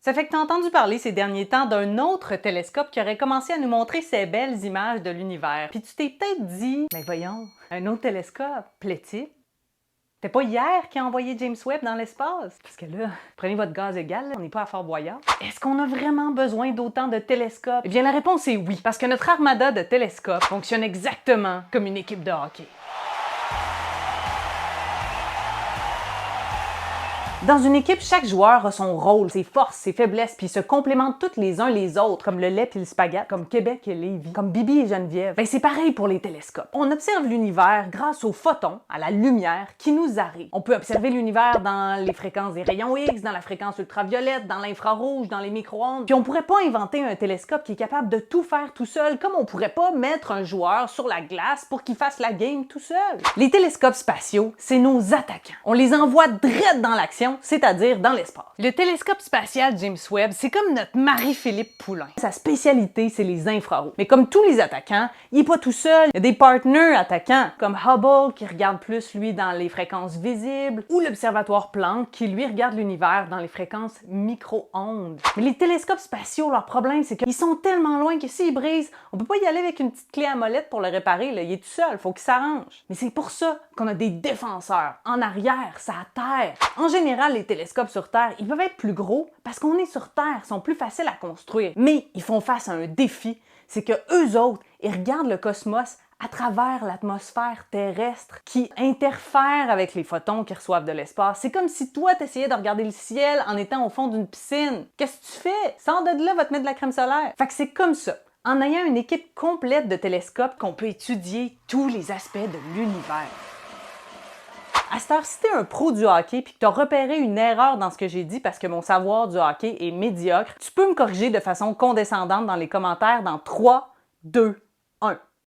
Ça fait que tu as entendu parler ces derniers temps d'un autre télescope qui aurait commencé à nous montrer ces belles images de l'univers. Puis tu t'es peut-être dit, mais voyons, un autre télescope, plaît-il? C'était pas hier qu'il a envoyé James Webb dans l'espace? Parce que là, prenez votre gaz égal, on n'est pas à Fort Boyard. Est-ce qu'on a vraiment besoin d'autant de télescopes? Eh bien, la réponse est oui, parce que notre armada de télescopes fonctionne exactement comme une équipe de hockey. Dans une équipe, chaque joueur a son rôle, ses forces, ses faiblesses, puis ils se complémentent tous les uns les autres, comme le lait puis le spaghette, comme Québec et Lévis, comme Bibi et Geneviève. Ben c'est pareil pour les télescopes. On observe l'univers grâce aux photons, à la lumière qui nous arrive. On peut observer l'univers dans les fréquences des rayons X, dans la fréquence ultraviolette, dans l'infrarouge, dans les micro-ondes. Puis on pourrait pas inventer un télescope qui est capable de tout faire tout seul, comme on pourrait pas mettre un joueur sur la glace pour qu'il fasse la game tout seul. Les télescopes spatiaux, c'est nos attaquants. On les envoie direct dans l'action, c'est-à-dire dans l'espace. Le télescope spatial James Webb, c'est comme notre Marie-Philippe Poulain. Sa spécialité, c'est les infrarouges. Mais comme tous les attaquants, il n'est pas tout seul. Il y a des partners attaquants, comme Hubble, qui regarde plus, lui, dans les fréquences visibles, ou l'Observatoire Planck, qui, lui, regarde l'univers dans les fréquences micro-ondes. Mais les télescopes spatiaux, leur problème, c'est qu'ils sont tellement loin que s'ils brisent, on peut pas y aller avec une petite clé à molette pour le réparer, là. Il est tout seul, faut qu'il s'arrange. Mais c'est pour ça qu'on a des défenseurs, en arrière, ça à terre. En général, les télescopes sur Terre, ils peuvent être plus gros parce qu'on est sur Terre, sont plus faciles à construire. Mais ils font face à un défi, c'est que eux autres, ils regardent le cosmos à travers l'atmosphère terrestre qui interfère avec les photons qu'ils reçoivent de l'espace. C'est comme si toi, t'essayais de regarder le ciel en étant au fond d'une piscine. Qu'est-ce que tu fais? Sors de là, va te mettre de la crème solaire. Fait que c'est comme ça, en ayant une équipe complète de télescopes, qu'on peut étudier tous les aspects de l'univers. À cette heure, si t'es un pro du hockey et que tu as repéré une erreur dans ce que j'ai dit parce que mon savoir du hockey est médiocre, tu peux me corriger de façon condescendante dans les commentaires dans 3, 2, 1.